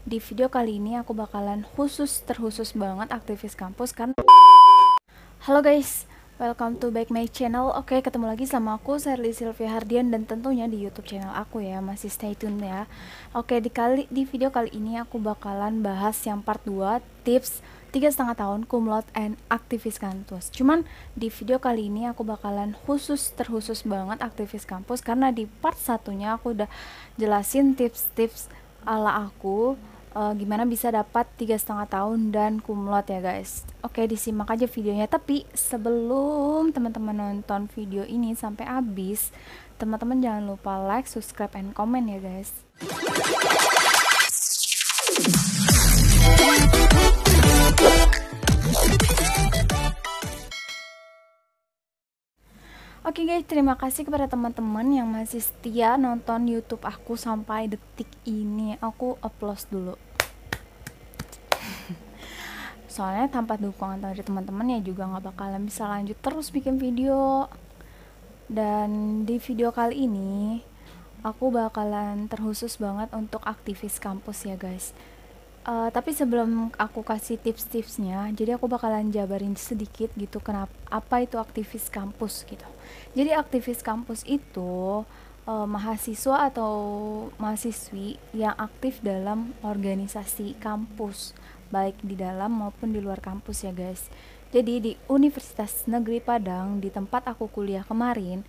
Di video kali ini aku bakalan terkhusus banget aktivis kampus karena halo guys, welcome to back my channel. Oke, ketemu lagi sama aku Sherly Sylvia Hardian dan tentunya di YouTube channel aku ya, masih stay tune ya. Oke, di video kali ini aku bakalan bahas yang part 2, tips 3,5 tahun cum laude and aktivis kampus. Cuman di video kali ini aku bakalan terkhusus banget aktivis kampus karena di part satunya aku udah jelasin tips-tips ala aku gimana bisa dapat 3,5 tahun dan cum laude ya guys. Oke, disimak aja videonya. Tapi sebelum teman-teman nonton video ini sampai habis, teman-teman jangan lupa like, subscribe, and comment ya guys. Oke guys, terima kasih kepada teman-teman yang masih setia nonton YouTube aku sampai detik ini. Aku applause dulu. Soalnya tanpa dukungan dari teman-teman ya juga nggak bakalan bisa lanjut terus bikin video. Dan di video kali ini aku bakalan terkhusus banget untuk aktivis kampus ya guys. Tapi sebelum aku kasih tips-tipsnya, jadi aku bakalan jabarin sedikit gitu kenapa apa itu aktivis kampus gitu. Jadi aktivis kampus itu mahasiswa atau mahasiswi yang aktif dalam organisasi kampus, baik di dalam maupun di luar kampus ya guys. Jadi di Universitas Negeri Padang, di tempat aku kuliah kemarin,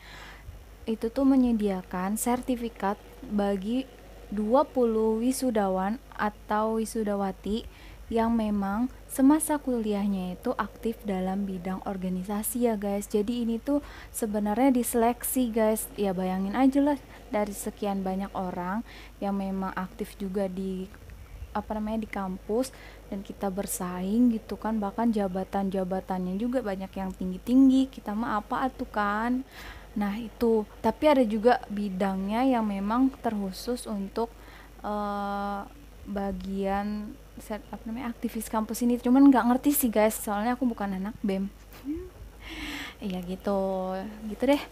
itu tuh menyediakan sertifikat bagi 20 wisudawan atau wisudawati yang memang semasa kuliahnya itu aktif dalam bidang organisasi ya guys. Jadi ini tuh sebenarnya diseleksi guys. Ya bayangin aja lah, dari sekian banyak orang yang memang aktif juga di di kampus, dan kita bersaing gitu kan, bahkan jabatan-jabatannya juga banyak yang tinggi-tinggi, kita mah apa atuh kan. Nah itu, tapi ada juga bidangnya yang memang terkhusus untuk bagian aktivis kampus ini. Cuman nggak ngerti sih guys, soalnya aku bukan anak BEM. Iya gitu deh.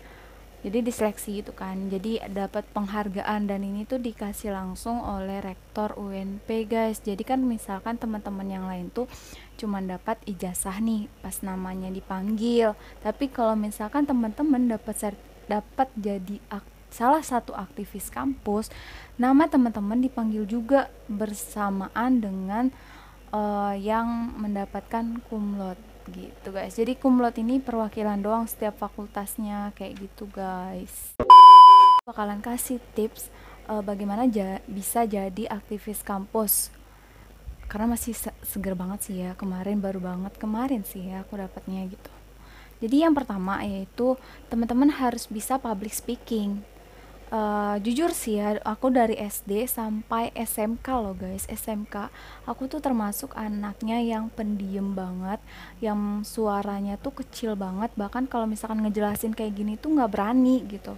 Jadi diseleksi gitu kan, jadi dapat penghargaan, dan ini tuh dikasih langsung oleh rektor UNP guys. Jadi kan misalkan teman-teman yang lain tuh cuman dapat ijazah nih pas namanya dipanggil, tapi kalau misalkan teman-teman dapat jadi salah satu aktivis kampus, nama teman-teman dipanggil juga bersamaan dengan yang mendapatkan cum laude gitu guys. Jadi cum laude ini perwakilan doang setiap fakultasnya kayak gitu guys. Bakalan kasih tips bagaimana bisa jadi aktivis kampus, karena masih seger banget sih ya, kemarin sih ya aku dapatnya gitu. Jadi yang pertama yaitu teman-teman harus bisa public speaking. Jujur sih ya, aku dari SD sampai SMK loh guys. SMK aku tuh termasuk anaknya yang pendiam banget, yang suaranya tuh kecil banget, bahkan kalau misalkan ngejelasin kayak gini tuh nggak berani gitu.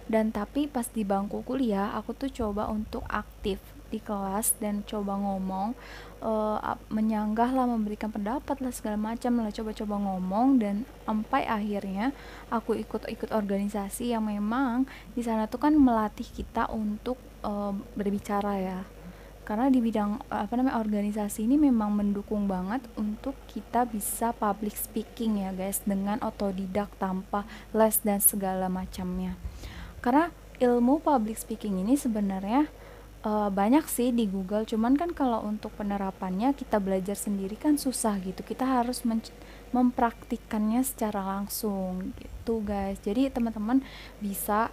Dan tapi pas di bangku kuliah aku tuh coba untuk aktif di kelas dan coba ngomong, menyanggah lah, memberikan pendapat lah, segala macam lah, coba-coba ngomong. Dan sampai akhirnya aku ikut organisasi yang memang di sana tuh kan melatih kita untuk berbicara ya, karena di bidang organisasi ini memang mendukung banget untuk kita bisa public speaking ya guys, dengan otodidak tanpa les dan segala macamnya. Karena ilmu public speaking ini sebenarnya banyak sih di Google, cuman kan kalau untuk penerapannya kita belajar sendiri kan susah gitu. Kita harus mempraktikkannya secara langsung gitu guys. Jadi teman-teman bisa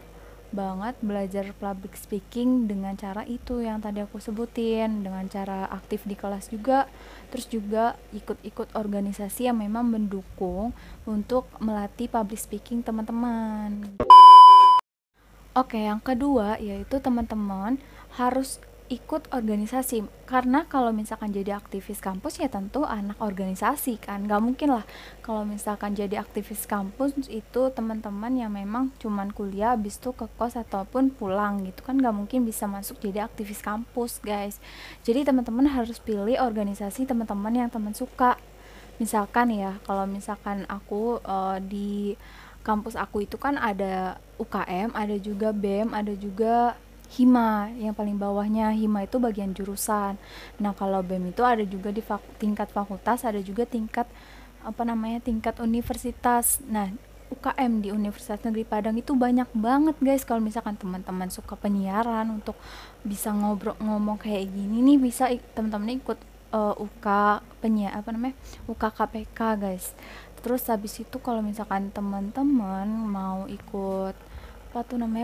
banget belajar public speaking dengan cara itu yang tadi aku sebutin, dengan cara aktif di kelas juga, terus juga ikut-ikut organisasi yang memang mendukung untuk melatih public speaking teman-teman. Oke, yang kedua yaitu teman-teman harus ikut organisasi, karena kalau misalkan jadi aktivis kampus ya tentu anak organisasi kan, nggak mungkin lah kalau misalkan jadi aktivis kampus itu teman-teman yang memang cuman kuliah habis itu ke kos ataupun pulang gitu kan, nggak mungkin bisa masuk jadi aktivis kampus guys. Jadi teman-teman harus pilih organisasi teman-teman yang teman suka. Misalkan ya, kalau misalkan aku di kampus aku itu kan ada UKM, ada juga BEM, ada juga Hima, yang paling bawahnya. Hima itu bagian jurusan. Nah, kalau BEM itu ada juga di tingkat fakultas, ada juga tingkat tingkat universitas. Nah, UKM di Universitas Negeri Padang itu banyak banget guys. Kalau misalkan teman-teman suka penyiaran, untuk bisa ngomong kayak gini nih, bisa teman-teman ikut UK UK KPK guys. Terus habis itu kalau misalkan teman-teman mau ikut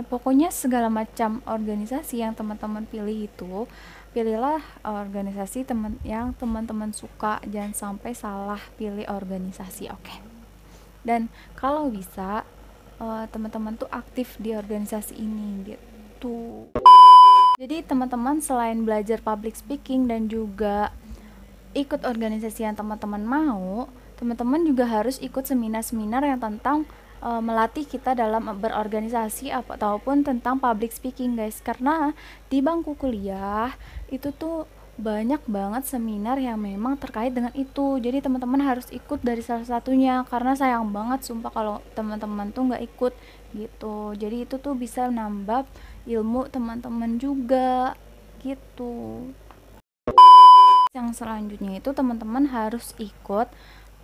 pokoknya segala macam organisasi yang teman-teman pilih itu, pilihlah organisasi yang teman-teman suka, jangan sampai salah pilih organisasi. Oke. Dan kalau bisa teman-teman tuh aktif di organisasi ini gitu. Jadi teman-teman selain belajar public speaking dan juga ikut organisasi yang teman-teman mau, teman-teman juga harus ikut seminar-seminar yang tentang melatih kita dalam berorganisasi ataupun tentang public speaking guys. Karena di bangku kuliah itu tuh banyak banget seminar yang memang terkait dengan itu. Jadi teman-teman harus ikut dari salah satunya, karena sayang banget sumpah kalau teman-teman tuh nggak ikut gitu. Jadi itu tuh bisa nambah ilmu teman-teman juga gitu. Yang selanjutnya itu teman-teman harus ikut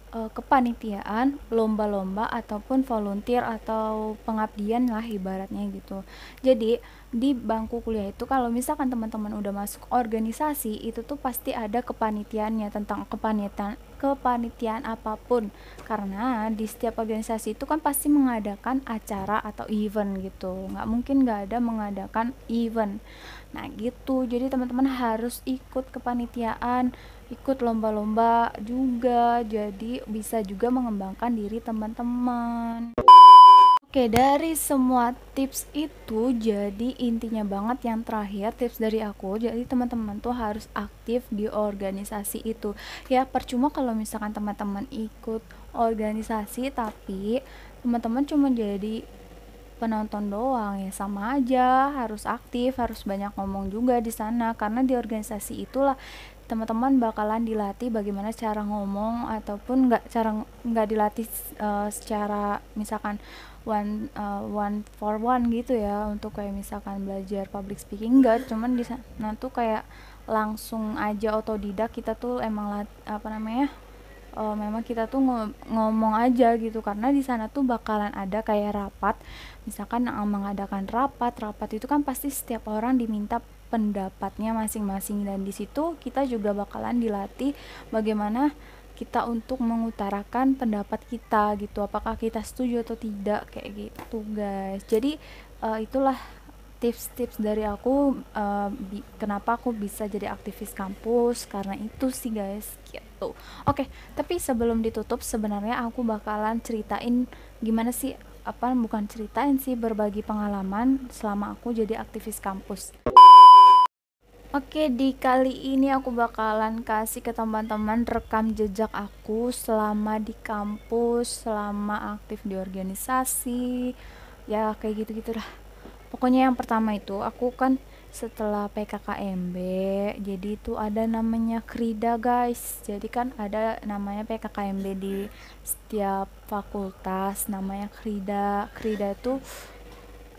kepanitiaan, lomba-lomba ataupun volunteer atau pengabdian lah ibaratnya gitu. Jadi di bangku kuliah itu kalau misalkan teman-teman udah masuk organisasi, itu tuh pasti ada kepanitiaannya, tentang kepanitiaan apapun. Karena di setiap organisasi itu kan pasti mengadakan acara atau event gitu. Nggak mungkin nggak ada mengadakan event. Nah gitu, jadi teman-teman harus ikut kepanitiaan, ikut lomba-lomba juga, jadi bisa juga mengembangkan diri teman-teman. Oke, dari semua tips itu, jadi intinya banget yang terakhir tips dari aku, jadi teman-teman tuh harus aktif di organisasi itu. Ya percuma kalau misalkan teman-teman ikut organisasi tapi teman-teman cuma jadi penonton doang, ya sama aja. Harus aktif, harus banyak ngomong juga di sana, karena di organisasi itulah teman-teman bakalan dilatih bagaimana cara ngomong, ataupun nggak dilatih secara misalkan one for one gitu ya, untuk kayak misalkan belajar public speaking, enggak, cuman di sana tuh kayak langsung aja otodidak. Kita tuh emang memang kita tuh ngomong aja gitu, karena di sana tuh bakalan ada kayak rapat. Misalkan mengadakan rapat itu kan pasti setiap orang diminta pendapatnya masing-masing, dan di situ kita juga bakalan dilatih bagaimana kita untuk mengutarakan pendapat kita gitu, apakah kita setuju atau tidak, kayak gitu guys. Jadi itulah tips-tips dari aku kenapa aku bisa jadi aktivis kampus, karena itu sih guys gitu. Oke, tapi sebelum ditutup sebenarnya aku bakalan ceritain gimana sih, bukan ceritain sih, berbagi pengalaman selama aku jadi aktivis kampus. Oke, di kali ini aku bakalan kasih ke teman-teman rekam jejak aku selama di kampus, selama aktif di organisasi, ya kayak gitu-gitu lah. Pokoknya yang pertama itu aku kan setelah PKKMB, jadi itu ada namanya Krida guys. Jadi kan ada namanya PKKMB di setiap fakultas, namanya Krida. Krida itu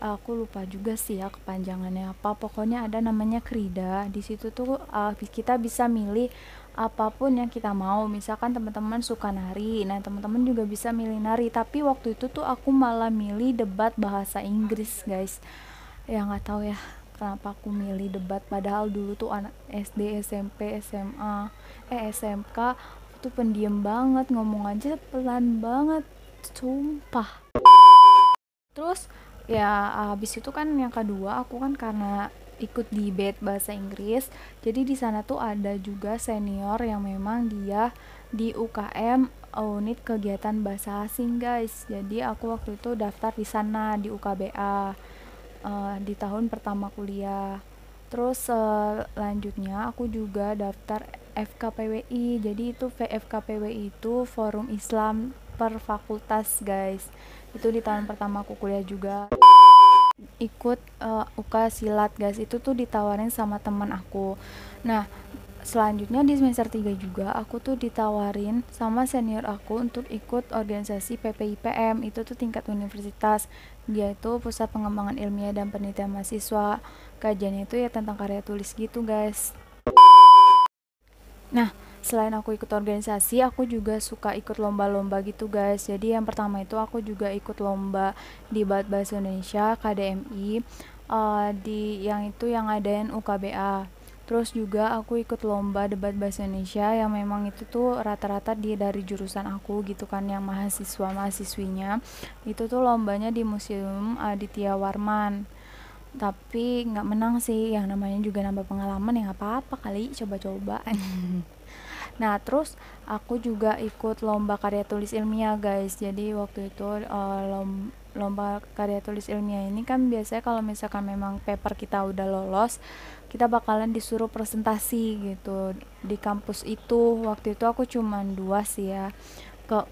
aku lupa juga sih ya kepanjangannya apa. Pokoknya ada namanya Krida. Di situ tuh kita bisa milih apapun yang kita mau. Misalkan teman-teman suka nari, nah teman-teman juga bisa milih nari. Tapi waktu itu tuh aku malah milih debat bahasa Inggris guys. Ya nggak tahu ya kenapa aku milih debat, padahal dulu tuh anak SD, SMP, SMA, SMK tuh pendiam banget, ngomong aja pelan banget, sumpah. Terus ya habis itu kan yang kedua aku kan karena ikut debate bahasa Inggris, jadi di sana tuh ada juga senior yang memang dia di UKM unit kegiatan bahasa asing guys. Jadi aku waktu itu daftar di sana di UKBA di tahun pertama kuliah. Terus lanjutnya aku juga daftar FKPWI. Jadi itu FKPWI itu Forum Islam per Fakultas guys. Itu di tahun pertama aku kuliah juga. Ikut UK silat guys, itu tuh ditawarin sama teman aku. Nah selanjutnya di semester 3 juga aku tuh ditawarin sama senior aku untuk ikut organisasi PPIPM. Itu tuh tingkat universitas, dia itu pusat pengembangan ilmiah dan penelitian mahasiswa. Kajiannya itu ya tentang karya tulis gitu guys. Nah, selain aku ikut organisasi, aku juga suka ikut lomba-lomba gitu guys. Jadi yang pertama itu aku juga ikut lomba di Debat Bahasa Indonesia KDMI, di yang itu yang ngadain UKBA. Terus juga aku ikut lomba debat bahasa Indonesia yang memang itu tuh rata-rata dari jurusan aku gitu kan, yang mahasiswa-mahasiswinya. Itu tuh lombanya di Museum Aditya Warman. Tapi nggak menang sih, yang namanya juga nambah pengalaman ya nggak apa-apa kali, coba-coba. Nah, terus aku juga ikut lomba karya tulis ilmiah, guys. Jadi waktu itu lomba karya tulis ilmiah ini kan biasanya kalau misalkan memang paper kita udah lolos, kita bakalan disuruh presentasi gitu di kampus itu. Waktu itu aku cuman 2 sih ya, ke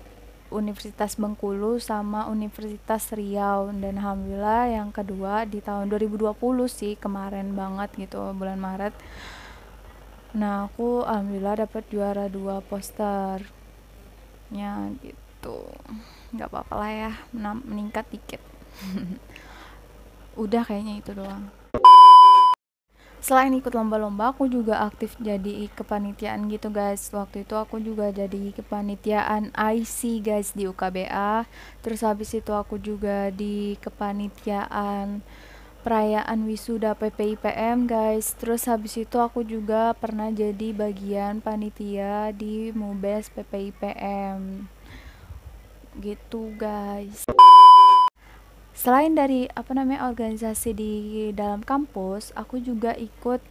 Universitas Bengkulu sama Universitas Riau, dan alhamdulillah yang kedua di tahun 2020 sih, kemarin banget gitu, bulan Maret. Nah, aku alhamdulillah dapat juara 2 posternya gitu. Nggak apa-apa lah ya, meningkat dikit. Udah kayaknya itu doang. Selain ikut lomba-lomba, aku juga aktif jadi kepanitiaan gitu guys. Waktu itu aku juga jadi kepanitiaan IC guys di UKBA. Terus habis itu aku juga di kepanitiaan perayaan wisuda PPIPM guys. Terus habis itu aku juga pernah jadi bagian panitia di MUBES PPIPM gitu guys. Selain dari organisasi di dalam kampus, aku juga ikut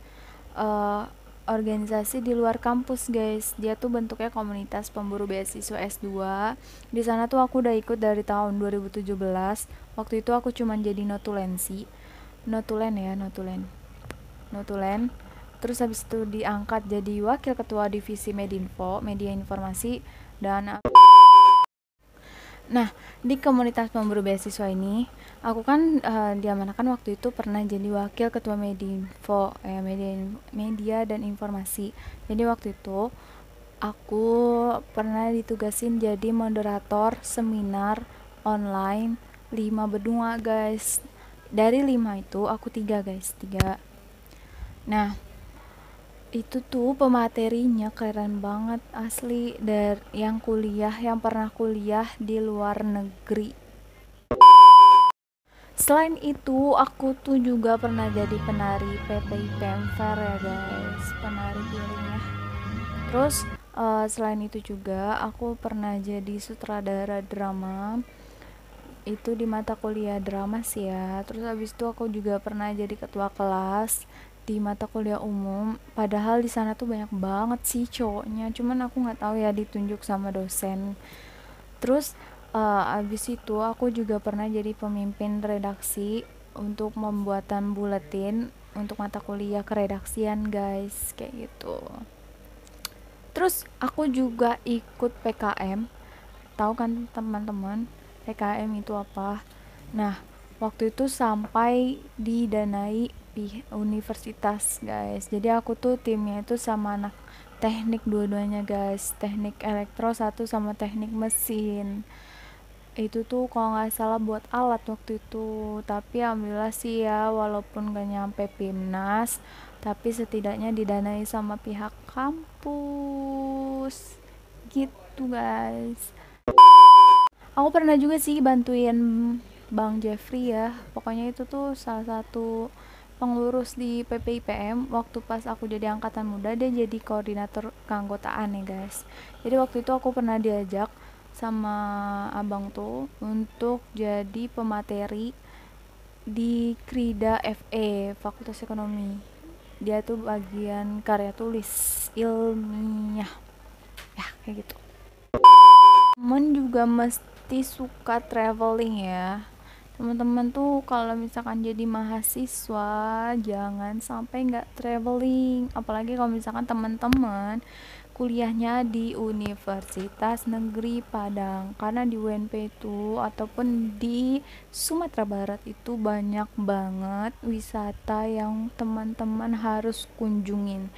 uh, organisasi di luar kampus guys. Dia tuh bentuknya komunitas pemburu beasiswa S2. Di sana tuh aku udah ikut dari tahun 2017. Waktu itu aku cuman jadi notulensi. Notulen. Terus habis itu diangkat jadi wakil ketua divisi Medinfo, media informasi, dan nah, di komunitas pemburu beasiswa ini, aku kan diamanahkan waktu itu pernah jadi wakil ketua Medinfo, media dan informasi. Jadi waktu itu aku pernah ditugasin jadi moderator seminar online 5 benua guys. Dari 5 itu aku 3 guys, 3. Nah, itu tuh pematerinya keren banget asli, dari yang pernah kuliah di luar negeri. Selain itu aku tuh juga pernah jadi penari PPIPM Fair ya guys, penari piring ya. Terus selain itu juga aku pernah jadi sutradara drama, itu di mata kuliah drama sih ya. Terus habis itu aku juga pernah jadi ketua kelas di mata kuliah umum, padahal di sana tuh banyak banget sih cowoknya, cuman aku nggak tahu ya ditunjuk sama dosen. Terus abis itu aku juga pernah jadi pemimpin redaksi untuk pembuatan buletin untuk mata kuliah keredaksian guys, kayak gitu. Terus aku juga ikut PKM. Tahu kan teman-teman PKM itu apa? Nah, waktu itu sampai didanai di universitas guys. Jadi aku tuh timnya itu sama anak teknik dua-duanya guys, teknik elektro satu sama teknik mesin. Itu tuh kalau nggak salah buat alat waktu itu. Tapi alhamdulillah sih ya, walaupun gak nyampe PIMNAS, tapi setidaknya didanai sama pihak kampus gitu guys. Aku pernah juga sih bantuin Bang Jeffrey ya, pokoknya itu tuh salah satu pengurus di PPIPM. Waktu pas aku jadi angkatan muda, dia jadi koordinator keanggotaan ya guys. Jadi waktu itu aku pernah diajak sama abang tuh untuk jadi pemateri di Krida FE, Fakultas Ekonomi. Dia tuh bagian karya tulis ilmiah ya, kayak gitu. Temen juga mesti suka traveling ya. Teman-teman tuh kalau misalkan jadi mahasiswa jangan sampai nggak traveling, apalagi kalau misalkan teman-teman kuliahnya di Universitas Negeri Padang, karena di UNP itu ataupun di Sumatera Barat itu banyak banget wisata yang teman-teman harus kunjungin.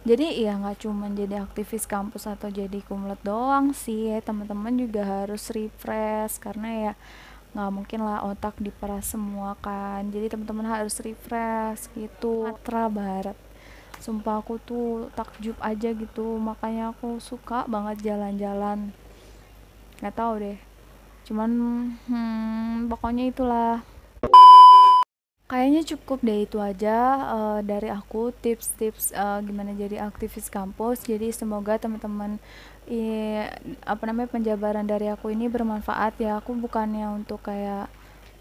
Jadi ya nggak cuman jadi aktivis kampus atau jadi kumlot doang sih, teman-teman juga harus refresh karena ya nggak mungkin lah otak diperas semua kan. Jadi teman-teman harus refresh gitu. Sumatera Barat. Sumpah aku tuh takjub aja gitu, makanya aku suka banget jalan-jalan. Nggak tahu deh. Cuman pokoknya itulah. Kayaknya cukup deh itu aja dari aku tips-tips gimana jadi aktivis kampus. Jadi semoga teman-teman apa namanya penjabaran dari aku ini bermanfaat ya. Aku bukannya untuk kayak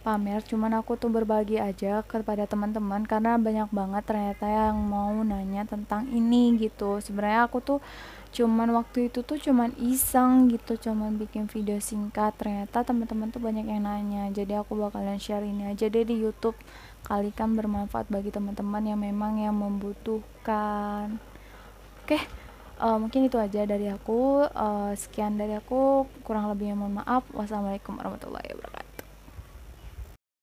pamer, cuman aku tuh berbagi aja kepada teman-teman karena banyak banget ternyata yang mau nanya tentang ini gitu. Sebenarnya aku tuh cuman waktu itu tuh cuman iseng gitu, cuman bikin video singkat, ternyata teman-teman tuh banyak yang nanya, jadi aku bakalan share ini aja deh di YouTube, kali kan bermanfaat bagi teman-teman yang memang yang membutuhkan. Oke, mungkin itu aja dari aku. Sekian dari aku, kurang lebihnya mohon maaf. Wassalamualaikum warahmatullahi wabarakatuh.